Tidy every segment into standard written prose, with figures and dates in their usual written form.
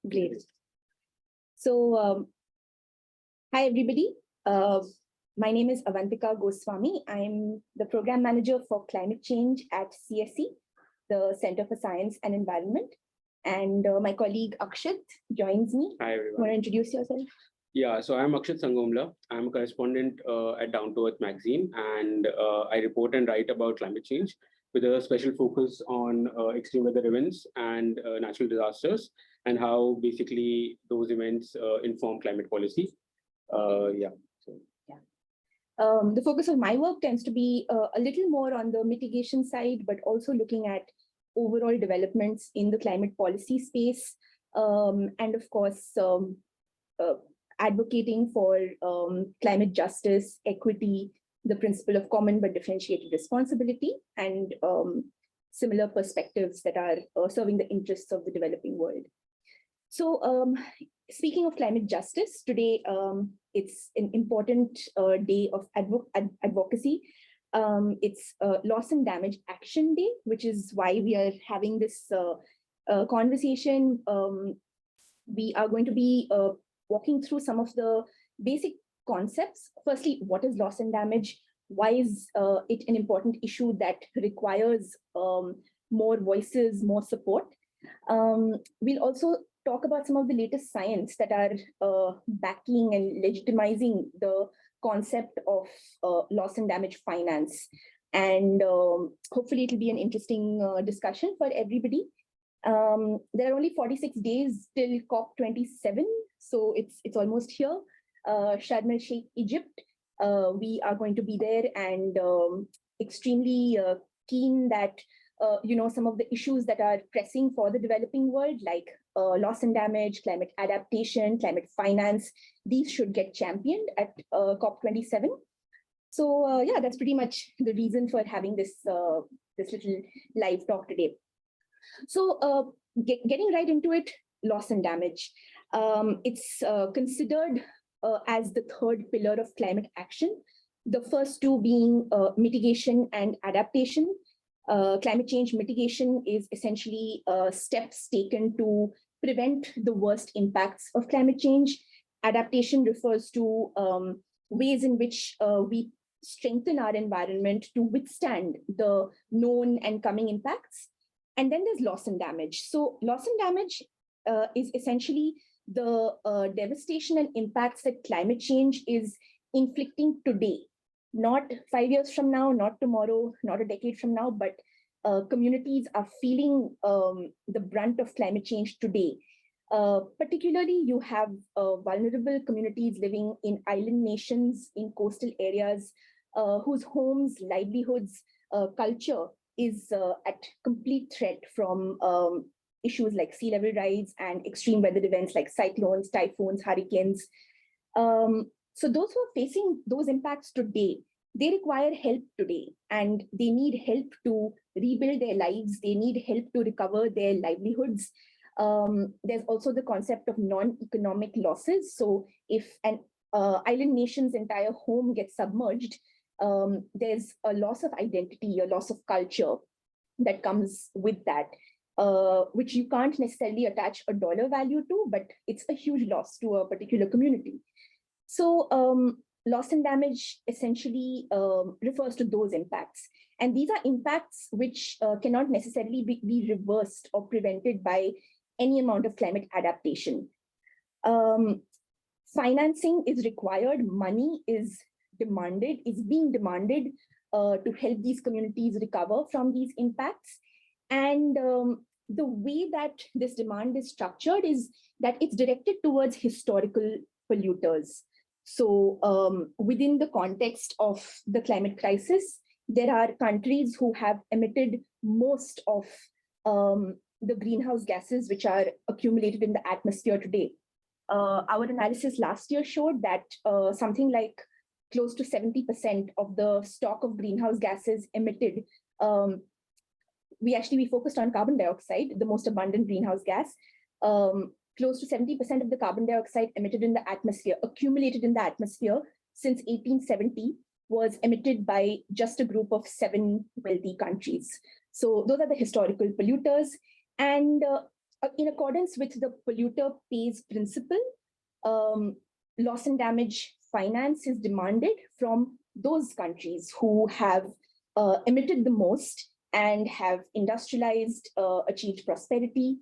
Great. So, hi everybody. My name is Avantika Goswami. I'm the program manager for climate change at CSE, the Center for Science and Environment. And my colleague Akshit joins me. Hi everyone. Want to introduce yourself? Yeah, so I'm Akshit Sangomla. I'm a correspondent at Down to Earth magazine, and I report and write about climate change with a special focus on extreme weather events and natural disasters, and how basically those events inform climate policy. The focus of my work tends to be a little more on the mitigation side, but also looking at overall developments in the climate policy space, and of course, advocating for climate justice, equity, the principle of common but differentiated responsibility, and similar perspectives that are serving the interests of the developing world. So speaking of climate justice, today it's an important day of advocacy. It's Loss and Damage Action Day, which is why we are having this conversation. We are going to be walking through some of the basic concepts. Firstly, what is loss and damage? Why is it an important issue that requires more voices, more support? We'll also talk about some of the latest science that are backing and legitimizing the concept of loss and damage finance. And hopefully it'll be an interesting discussion for everybody. There are only 46 days till COP27, so it's almost here. Sharm el Sheikh, Egypt. We are going to be there, and extremely keen that some of the issues that are pressing for the developing world, like loss and damage, climate adaptation, climate finance, these should get championed at COP27. So yeah, that's pretty much the reason for having this little live talk today. So getting right into it, loss and damage. It's considered as the third pillar of climate action, the first two being mitigation and adaptation. Climate change mitigation is essentially steps taken to prevent the worst impacts of climate change. Adaptation refers to ways in which we strengthen our environment to withstand the known and coming impacts. And then there's loss and damage. So loss and damage is essentially the devastation and impacts that climate change is inflicting today. Not 5 years from now, not tomorrow, not a decade from now, but communities are feeling the brunt of climate change today. Particularly, you have vulnerable communities living in island nations, in coastal areas, whose homes, livelihoods, culture is at complete threat from issues like sea level rise and extreme weather events like cyclones, typhoons, hurricanes. So those who are facing those impacts today, they require help today, and they need help to rebuild their lives. They need help to recover their livelihoods. There's also the concept of non-economic losses. So if an island nation's entire home gets submerged, there's a loss of identity, a loss of culture that comes with that, which you can't necessarily attach a dollar value to, but it's a huge loss to a particular community. So loss and damage essentially refers to those impacts. And these are impacts which cannot necessarily be reversed or prevented by any amount of climate adaptation. Financing is required, money is being demanded to help these communities recover from these impacts. And the way that this demand is structured is that it's directed towards historical polluters. So within the context of the climate crisis, there are countries who have emitted most of the greenhouse gases which are accumulated in the atmosphere today. Our analysis last year showed that something like close to 70% of the stock of greenhouse gases emitted, we focused on carbon dioxide, the most abundant greenhouse gas. Close to 70% of the carbon dioxide emitted in the atmosphere, accumulated in the atmosphere since 1870, was emitted by just a group of 7 wealthy countries. So those are the historical polluters. And in accordance with the polluter pays principle, loss and damage finance is demanded from those countries who have emitted the most and have industrialized, achieved prosperity.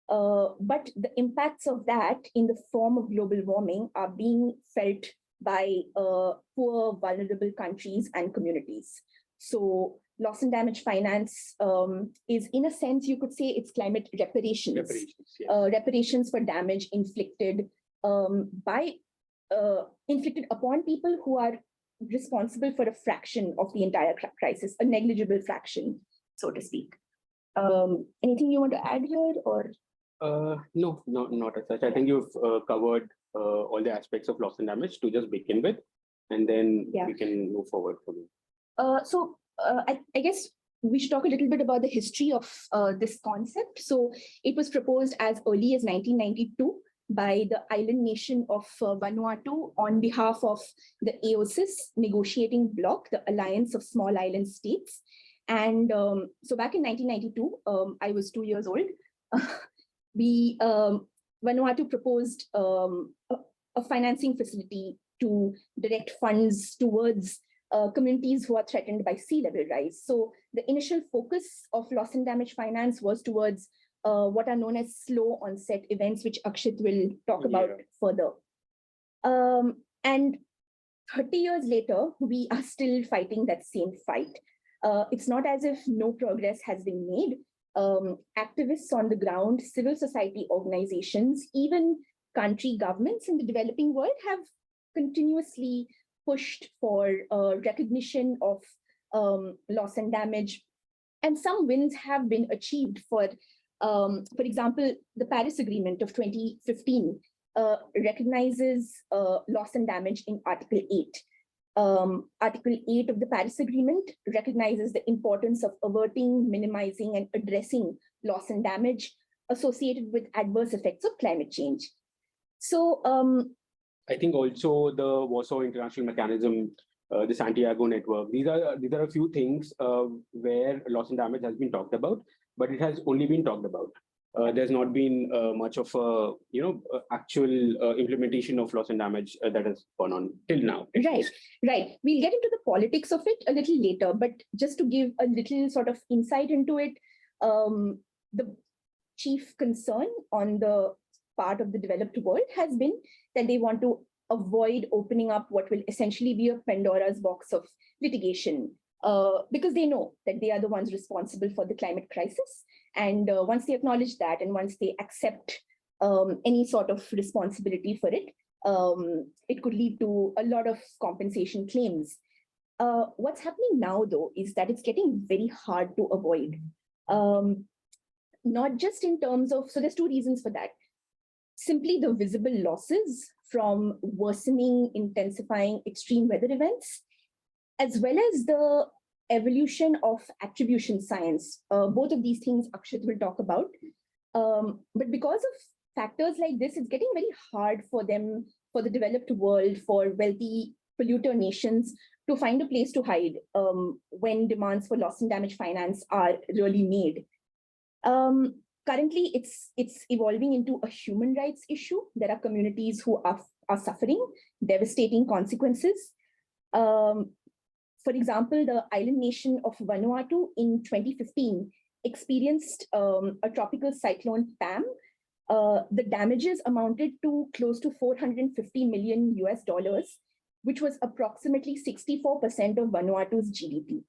But the impacts of that in the form of global warming are being felt by poor, vulnerable countries and communities. So loss and damage finance is, in a sense, you could say it's climate reparations. Reparations for damage inflicted inflicted upon people who are responsible for a fraction of the entire crisis, a negligible fraction, so to speak. Anything you want to add here, or? No, not as such. I think you've covered all the aspects of loss and damage to just begin with, and then we can move forward from it. I guess we should talk a little bit about the history of this concept. So it was proposed as early as 1992 by the island nation of Vanuatu on behalf of the AOSIS negotiating bloc, the Alliance of Small Island States. And so back in 1992, I was 2 years old. Vanuatu proposed a financing facility to direct funds towards communities who are threatened by sea level rise. So the initial focus of loss and damage finance was towards what are known as slow onset events, which Akshit will talk about further. And 30 years later, we are still fighting that same fight. It's not as if no progress has been made. Activists on the ground, civil society organizations, even country governments in the developing world have continuously pushed for recognition of loss and damage. And some wins have been achieved. For example, the Paris Agreement of 2015 recognizes loss and damage in Article 8. Article 8 of the Paris Agreement recognizes the importance of averting, minimizing, and addressing loss and damage associated with adverse effects of climate change. So I think also the Warsaw International Mechanism, the Santiago Network, these are a few things where loss and damage has been talked about, but it has only been talked about. There's not been much of a actual implementation of loss and damage that has gone on till now. Right. We'll get into the politics of it a little later, but just to give a little sort of insight into it, the chief concern on the part of the developed world has been that they want to avoid opening up what will essentially be a Pandora's box of litigation, because they know that they are the ones responsible for the climate crisis. And once they acknowledge that, and once they accept any sort of responsibility for it, it could lead to a lot of compensation claims. What's happening now, though, is that it's getting very hard to avoid. Not just in terms of, so there's two reasons for that. Simply the visible losses from worsening, intensifying extreme weather events, as well as the evolution of attribution science. Both of these things Akshit will talk about. But because of factors like this, it's getting very hard for them, for the developed world, for wealthy polluter nations to find a place to hide when demands for loss and damage finance are really made. Currently, it's evolving into a human rights issue. There are communities who are suffering devastating consequences. For example, the island nation of Vanuatu in 2015 experienced a tropical cyclone Pam. The damages amounted to close to $450 million, which was approximately 64% of Vanuatu's GDP.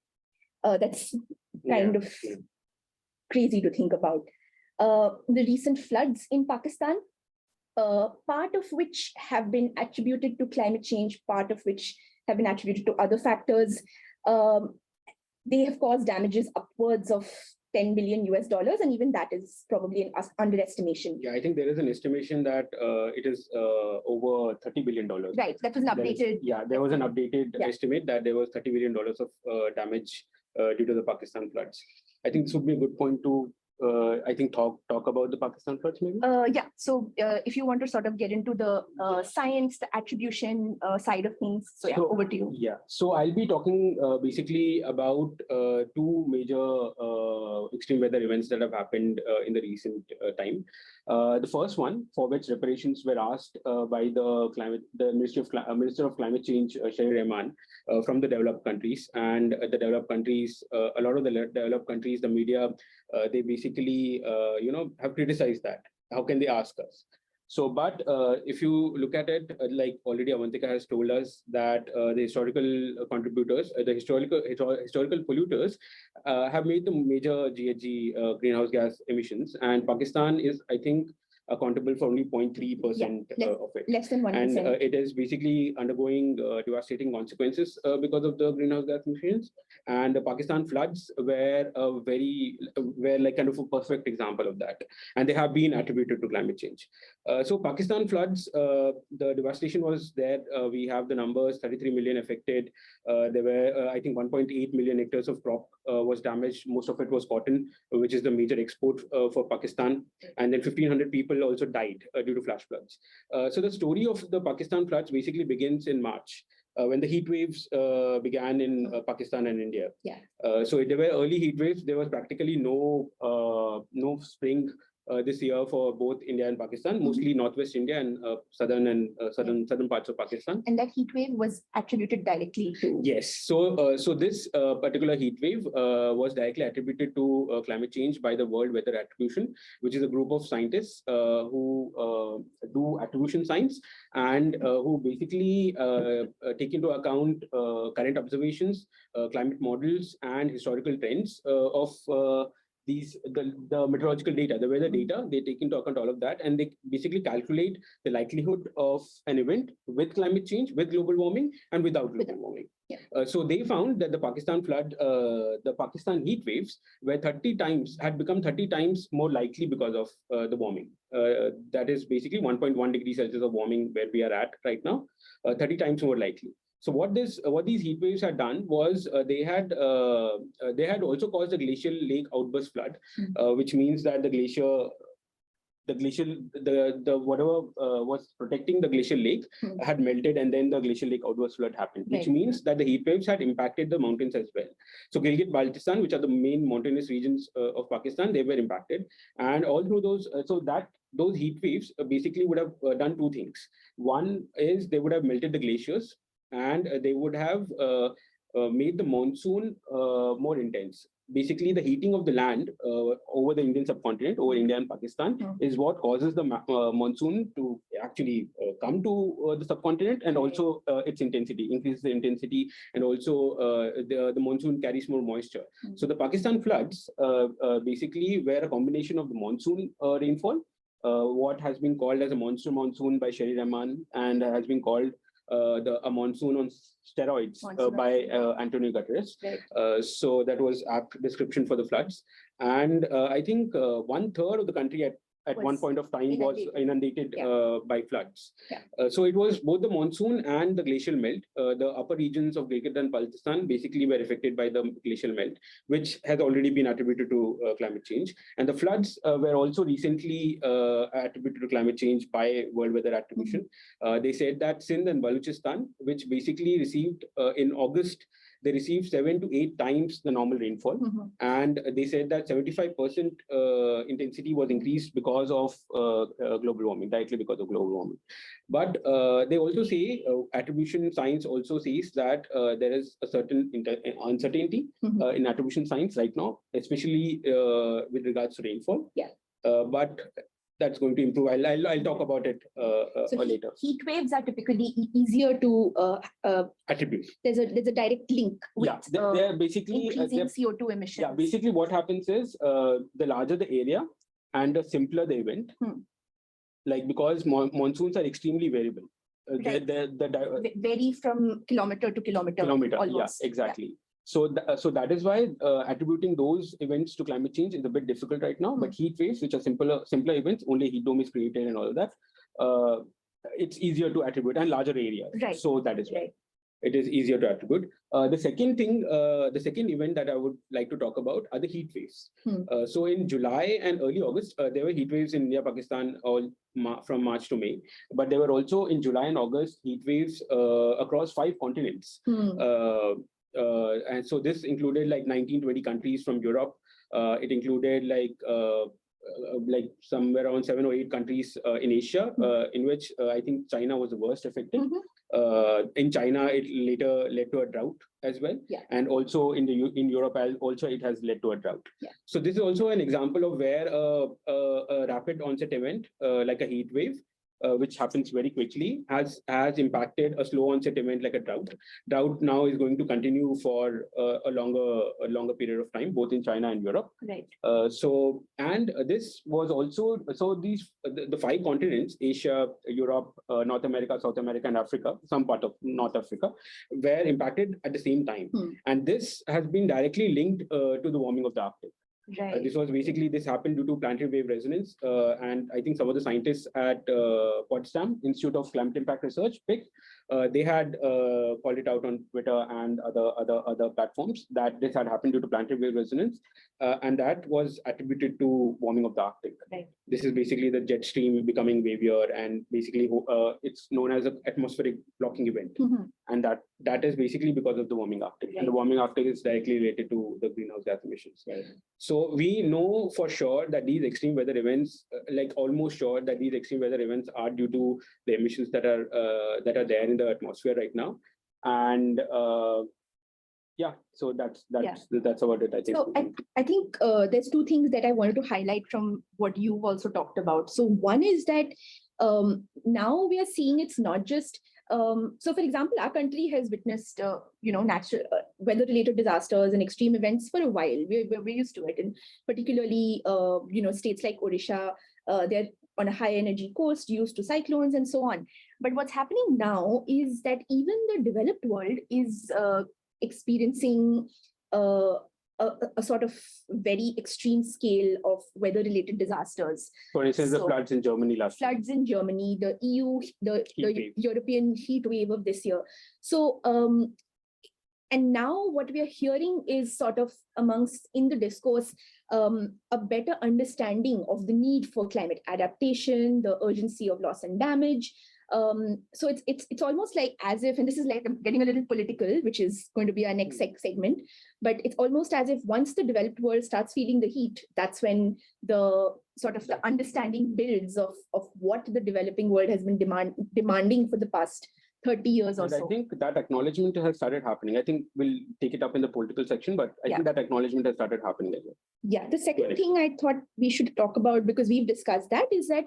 That's kind of crazy to think about. The recent floods in Pakistan, part of which have been attributed to climate change, part of which have been attributed to other factors. They have caused damages upwards of $10 billion, and even that is probably an underestimation. Yeah, I think there is an estimation that it is over $30 billion. Right, that was an updated. There was an updated estimate that there was $30 billion of damage due to the Pakistan floods. I think this would be a good point to I think talk about the Pakistan floods maybe? Yeah, so if you want to sort of get into the science, the attribution side of things, so yeah, over to you. Yeah, so I'll be talking basically about two major extreme weather events that have happened in the recent time. The first one, for which reparations were asked by the Minister of Climate Change, Sherry Rahman, from the developed countries. And the developed countries, a lot of the developed countries, the media, they basically, have criticized that. How can they ask us? So, but if you look at it, like already Avantika has told us that the historical contributors, the historical polluters have made the major GHG greenhouse gas emissions, and Pakistan is, I think, accountable for only 0.3% of it. Less than 1%. And it is basically undergoing devastating consequences because of the greenhouse gas emissions. And the Pakistan floods were like kind of a perfect example of that. And they have been attributed to climate change. So Pakistan floods, the devastation was there. We have the numbers, 33 million affected. There were, I think, 1.8 million hectares of crop was damaged. Most of it was cotton, which is the major export for Pakistan. And then 1,500 people also died due to flash floods. So the story of the Pakistan floods basically begins in March. When the heat waves began in Pakistan and India. Yeah. So there were early heat waves. There was practically no spring this year for both India and Pakistan, mostly Northwest India and southern parts of Pakistan. And that heat wave was attributed directly to. Yes. So this particular heat wave was directly attributed to climate change by the World Weather Attribution, which is a group of scientists who do attribution science and who basically take into account current observations, climate models, and historical trends of the meteorological data, the weather data. They take into account all of that, and they basically calculate the likelihood of an event with climate change, with global warming, and without global warming. Yeah. So they found that the Pakistan flood, the Pakistan heat waves had become 30 times more likely because of the warming. That is basically 1.1 degrees Celsius of warming where we are at right now, 30 times more likely. So what these heat waves had done was they had also caused a glacial lake outburst flood, which means that whatever was protecting the glacial lake had melted, and then the glacial lake outburst flood happened, which means that the heat waves had impacted the mountains as well. So Gilgit-Baltistan, which are the main mountainous regions of Pakistan, they were impacted, and all through those those heat waves basically would have done two things. One is they would have melted the glaciers, and they would have made the monsoon more intense. Basically, the heating of the land over the Indian subcontinent, over India and Pakistan, is what causes the monsoon to actually come to the subcontinent, and also its intensity, increases the intensity, and also the monsoon carries more moisture. So the Pakistan floods basically were a combination of the monsoon rainfall, what has been called as a monster monsoon by Sherry Rahman, and has been called a monsoon on steroids by Antonio Guterres. Right. So that was apt description for the floods. And I think 1/3 of the country at one point of time was inundated by floods. Yeah. So it was both the monsoon and the glacial melt. The upper regions of Gilgit and Baltistan basically were affected by the glacial melt, which has already been attributed to climate change. And the floods were also recently attributed to climate change by World Weather Attribution. They said that Sindh and Balochistan, which basically received in August, they received 7 to 8 times the normal rainfall. And they said that 75% intensity was increased because of global warming, directly because of global warming. But they also say, attribution science also says that there is a certain uncertainty in attribution science right now, especially with regards to rainfall. Yeah. But that's going to improve. I'll talk about it later. Heat waves are typically easier to attribute. There's a direct link with they're basically increasing CO2 emissions. Yeah, basically what happens is the larger the area and the simpler the event. Like, because monsoons are extremely variable. Right. Vary from kilometer to kilometer. Almost. Yeah, exactly. Yeah. So that is why attributing those events to climate change is a bit difficult right now. But heat waves, which are simpler events, only heat dome is created and all of that, it's easier to attribute, and larger areas. Right. So that is right. it is easier to attribute. The second event that I would like to talk about are the heat waves. So in July and early August, there were heat waves in India, Pakistan, all from March to May. But there were also in July and August heat waves across 5 continents. And so this included like 19-20 countries from Europe. It included like somewhere around 7 or 8 countries in Asia, in which I think China was the worst affected. In China, it later led to a drought as well, and also in Europe, also it has led to a drought. So this is also an example of where a rapid onset event, like a heat wave, which happens very quickly, has impacted a slow onset event like a drought. Drought now is going to continue for a longer period of time, both in China and Europe. Right. And this was also, so these the 5 continents, Asia, Europe, North America, South America, and Africa, some part of North Africa, were impacted at the same time. And this has been directly linked to the warming of the Arctic. Right. This happened due to planetary wave resonance, and I think some of the scientists at Potsdam Institute of Climate Impact Research, PIC, they had called it out on Twitter and other platforms that this had happened due to planetary wave resonance, and that was attributed to warming of the Arctic. Right. This is basically the jet stream becoming wavier, and basically it's known as an atmospheric blocking event, and that is basically because of the warming Arctic, and the warming Arctic is directly related to the greenhouse gas emissions. Right. So we know for sure that these extreme weather events, almost sure that these extreme weather events are due to the emissions that are there in the atmosphere right now, and so that's about it. I think. So I think there's 2 things that I wanted to highlight from what you've also talked about. So one is that now we are seeing it's not just so, for example, our country has witnessed, natural weather-related disasters and extreme events for a while. We're used to it, and particularly, states like Odisha, they're on a high-energy coast, used to cyclones and so on. But what's happening now is that even the developed world is experiencing a sort of very extreme scale of weather-related disasters. For instance, the floods in Germany last year. Floods in Germany, the EU, the European heat wave of this year. So, and now what we are hearing is sort of in the discourse, a better understanding of the need for climate adaptation, the urgency of loss and damage. So it's almost like as if, and this is like I'm getting a little political, which is going to be our next segment, but it's almost as if once the developed world starts feeling the heat, that's when the sort of the understanding builds of what the developing world has been demanding for the past 30 years or so. I think that acknowledgement has started happening. I think we'll take it up in the political section, but I think that acknowledgement has started happening as well. Yeah, the second thing I thought we should talk about, because we've discussed that, is that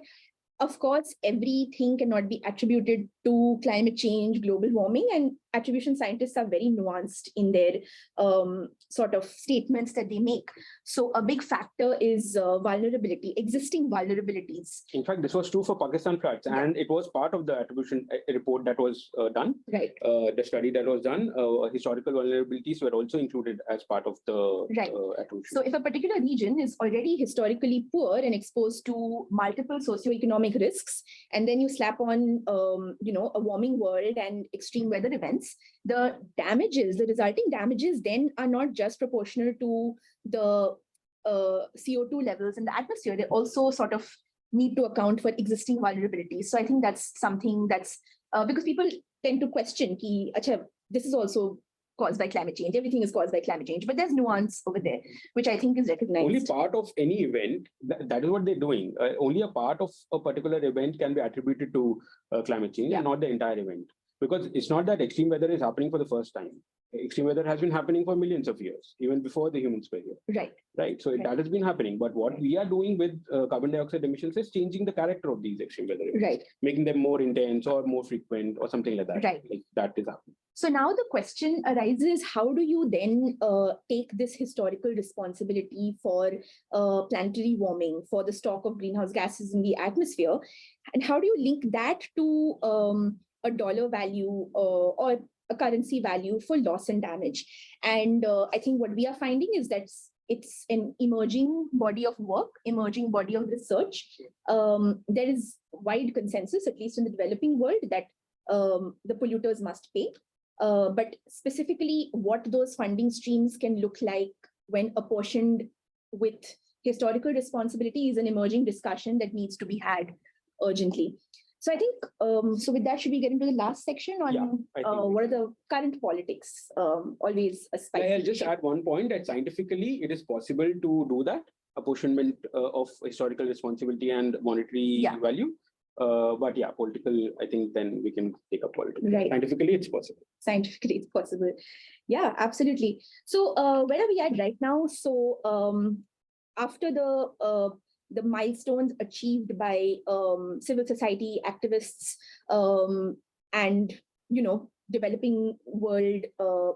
of course, everything cannot be attributed to climate change, global warming, and attribution scientists are very nuanced in their sort of statements that they make. So a big factor is vulnerability, existing vulnerabilities. In fact, this was true for Pakistan floods, and it was part of the attribution report that was done. Right. The study that was done, historical vulnerabilities were also included as part of the attribution. So if a particular region is already historically poor and exposed to multiple socioeconomic risks, and then you slap on a warming world and extreme weather events, the resulting damages then are not just proportional to the CO2 levels in the atmosphere. They also sort of need to account for existing vulnerabilities. So I think that's something that's because people tend to question this is also caused by climate change. Everything is caused by climate change, but there's nuance over there, which I think is recognized. Only part of any event, that is what they're doing. Only a part of a particular event can be attributed to climate change, and not the entire event. Because it's not that extreme weather is happening for the first time. Extreme weather has been happening for millions of years, even before the humans were here. Right. So that has been happening. But what we are doing with carbon dioxide emissions is changing the character of these extreme weather events. Making them more intense or more frequent or something like that. Like that is happening. So now the question arises, how do you then take this historical responsibility for planetary warming, for the stock of greenhouse gases in the atmosphere? And how do you link that to a dollar value or a currency value for loss and damage? And I think what we are finding is that it's an emerging body of work, emerging body of research. There is wide consensus, at least in the developing world, that the polluters must pay. But specifically what those funding streams can look like when apportioned with historical responsibility is an emerging discussion that needs to be had urgently. So I think, so with that, should we get into the last section on what are the current politics, always a spicy I'll just issue. add one point that scientifically it is possible to do that, apportionment of historical responsibility and monetary value. But yeah, political, I think then we can take up political. Right. Scientifically, it's possible. Scientifically, it's possible. Yeah, absolutely. So where are we at right now? So after the milestones achieved by civil society activists and, developing world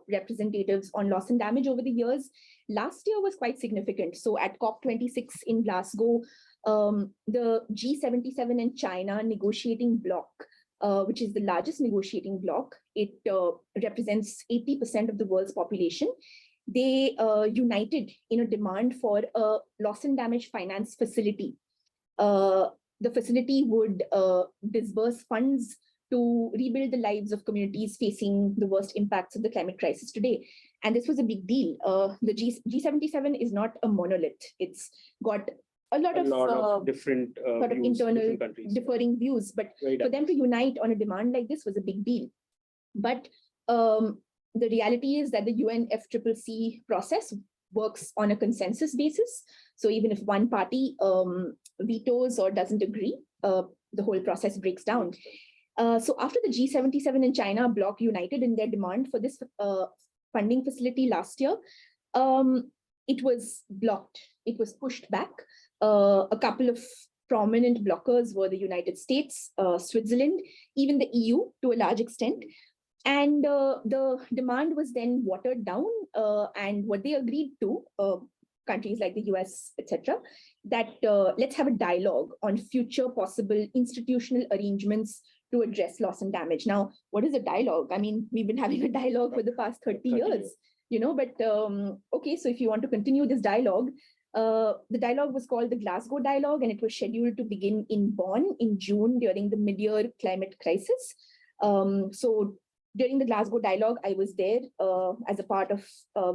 representatives on loss and damage over the years, last year was quite significant. So at COP26 in Glasgow, the G77 and China negotiating bloc, which is the largest negotiating bloc, it represents 80% of the world's population. They united in a demand for a loss and damage finance facility. The facility would disburse funds to rebuild the lives of communities facing the worst impacts of the climate crisis today. And this was a big deal. The G77 is not a monolith. It's got a lot of different sort of views, internal differing views, but for them to unite on a demand like this was a big deal. But the reality is that the UNFCCC process works on a consensus basis. So even if one party vetoes or doesn't agree, the whole process breaks down. So after the G77 and China bloc united in their demand for this funding facility last year, it was blocked. It was pushed back. A couple of prominent blockers were the United States, Switzerland, even the EU to a large extent. And the demand was then watered down, and what they agreed to, countries like the US, etc., that let's have a dialogue on future possible institutional arrangements to address loss and damage. Now, what is a dialogue? I mean, we've been having a dialogue for the past 30 years, but okay, so if you want to continue this dialogue, the dialogue was called the Glasgow Dialogue, and it was scheduled to begin in Bonn in June during the mid-year climate crisis. So during the Glasgow Dialogue, I was there as a part of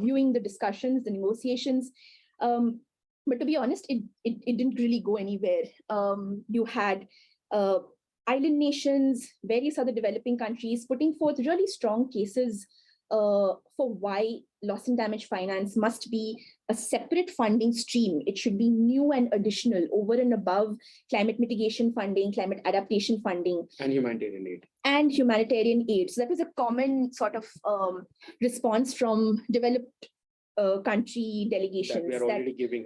viewing the discussions, the negotiations. But to be honest, it didn't really go anywhere. You had island nations, various other developing countries putting forth really strong cases for why loss and damage finance must be a separate funding stream. It should be new and additional over and above climate mitigation funding, climate adaptation funding. And humanitarian aid. And humanitarian aid. So that was a common sort of response from developed country delegations. That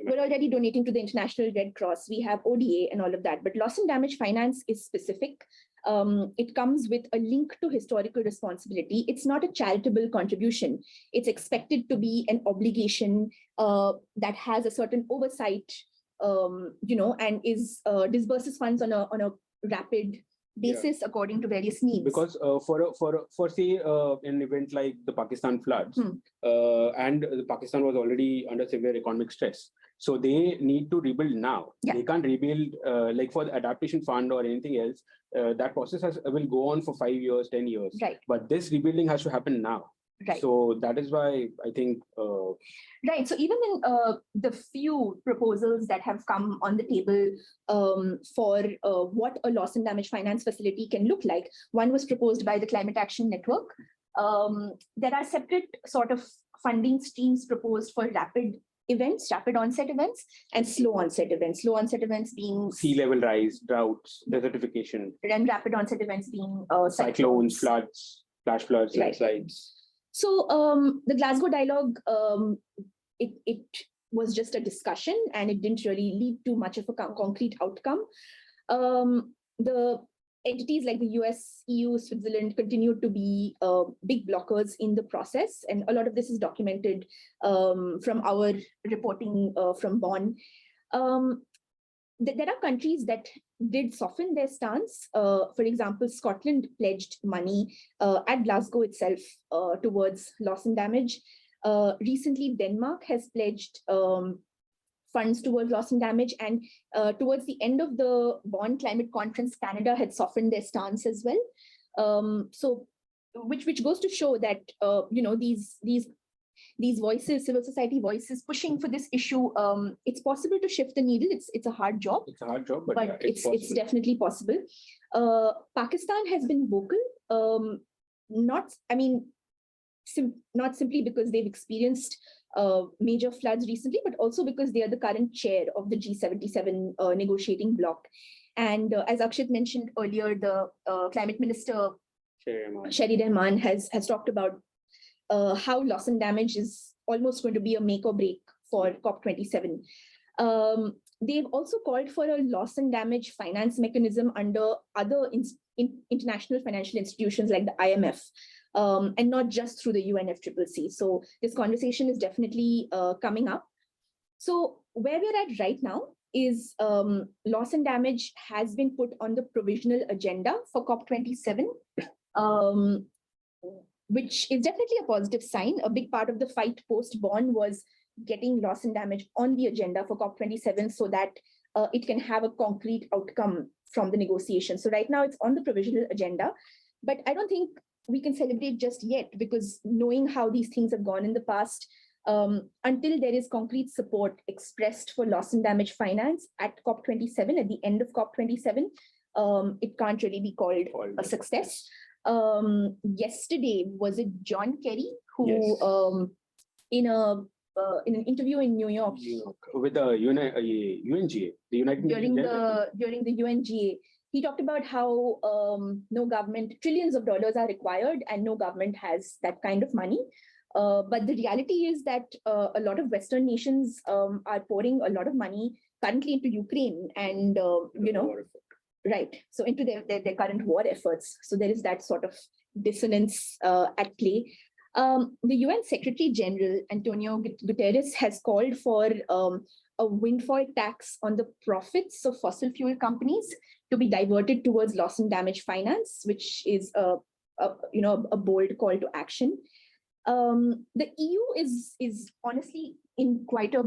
we're already donating to the International Red Cross. We have ODA and all of that. But loss and damage finance is specific. It comes with a link to historical responsibility. It's not a charitable contribution. It's expected to be an obligation that has a certain oversight, and is disburses funds on a rapid basis according to various needs. Because for say an event like the Pakistan floods, and Pakistan was already under severe economic stress, so they need to rebuild now. They can't rebuild like for the adaptation fund or anything else. That process will go on for 5 years, 10 years. Right. But this rebuilding has to happen now. Right. So that is why I think. Right. So even in the few proposals that have come on the table for what a loss and damage finance facility can look like, one was proposed by the Climate Action Network. There are separate sort of funding streams proposed for rapid onset events, and slow onset events. Slow onset events being sea level rise, droughts, desertification. And rapid onset events being cyclones, floods, flash floods, landslides. So the Glasgow Dialogue, it was just a discussion, and it didn't really lead to much of a concrete outcome. The entities like the US, EU, Switzerland continued to be big blockers in the process. And a lot of this is documented from our reporting from Bonn. There are countries that did soften their stance. For example, Scotland pledged money at Glasgow itself towards loss and damage. Recently, Denmark has pledged funds towards loss and damage. And towards the end of the Bonn Climate Conference, Canada had softened their stance as well. So which goes to show that these voices, civil society voices pushing for this issue, it's possible to shift the needle. It's a hard job. It's a hard job, but yeah, it's definitely possible. Pakistan has been vocal, not simply because they've experienced major floods recently, but also because they are the current chair of the G77 negotiating bloc. And as Akshit mentioned earlier, the climate minister, Sherry Rahman, has talked about how loss and damage is almost going to be a make or break for COP27. They've also called for a loss and damage finance mechanism under other international financial institutions like the IMF, and not just through the UNFCCC. So this conversation is definitely coming up. So where we're at right now is loss and damage has been put on the provisional agenda for COP27, which is definitely a positive sign. A big part of the fight post-Bonn was getting loss and damage on the agenda for COP27 so that it can have a concrete outcome from the negotiation. So right now it's on the provisional agenda, but I don't think we can celebrate just yet, because knowing how these things have gone in the past, until there is concrete support expressed for loss and damage finance at COP27, at the end of COP27, it can't really be called a success. Yesterday, was it John Kerry who, yes, in an interview in New York with the UNGA, the United during the UNGA, he talked about how no government, trillions of dollars are required, and no government has that kind of money. But the reality is that a lot of Western nations are pouring a lot of money currently into Ukraine, and right, so into their current war efforts. So there is that sort of dissonance at play. The UN Secretary General Antonio Guterres has called for a windfall tax on the profits of fossil fuel companies to be diverted towards loss and damage finance, which is a bold call to action. The EU is honestly in quite a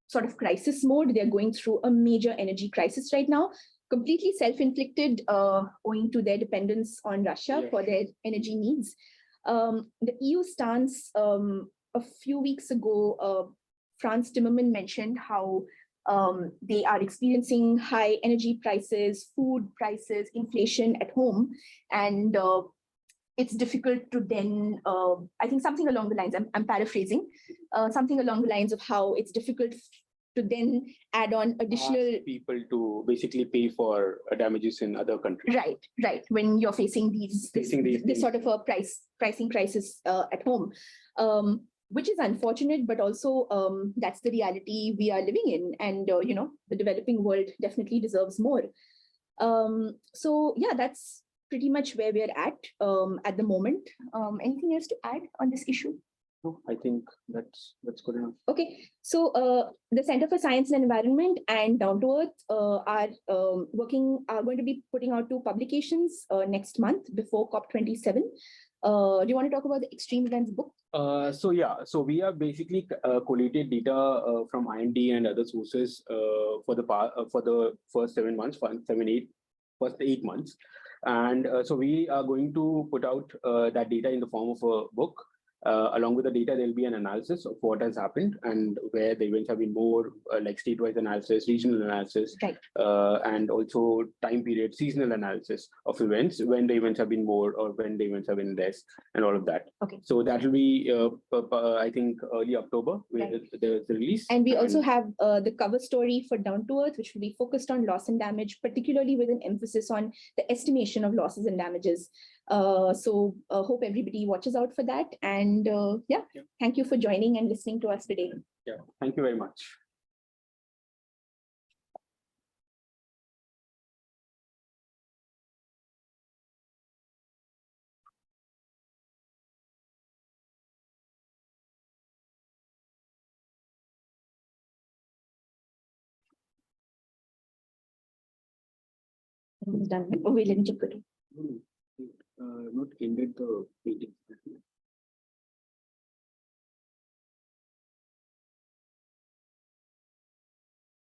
sort of crisis mode. They're going through a major energy crisis right now, completely self-inflicted, owing to their dependence on Russia for their energy needs. The EU stance, a few weeks ago, Franz Timmermans mentioned how they are experiencing high energy prices, food prices, inflation at home, and it's difficult to then, I think something along the lines, I'm paraphrasing, something along the lines of how it's difficult to then add on additional people to basically pay for damages in other countries. Right. When you're facing this sort of a pricing crisis at home, which is unfortunate, but also that's the reality we are living in, and the developing world definitely deserves more. So yeah, that's pretty much where we're at the moment. Anything else to add on this issue? No, I think that's good enough. Okay, so the Center for Science and Environment and Down to Earth are going to be putting out 2 publications next month before COP27. Do you want to talk about the Extreme Events book? So we have basically collated data from IMD and other sources for the first 7 months, first 8 months, and so we are going to put out that data in the form of a book. Along with the data, there will be an analysis of what has happened and where the events have been more, like state-wise analysis, regional analysis, right, and also time period, seasonal analysis of events, when the events have been more or when the events have been less, and all of that. Okay. So that will be, I think, early October, where the release. And we also have the cover story for Down to Earth, which will be focused on loss and damage, particularly with an emphasis on the estimation of losses and damages. So hope everybody watches out for that. And thank you for joining and listening to us today. Yeah, thank you very much. Done. Oh, wait, let me check it. Not ended the meeting.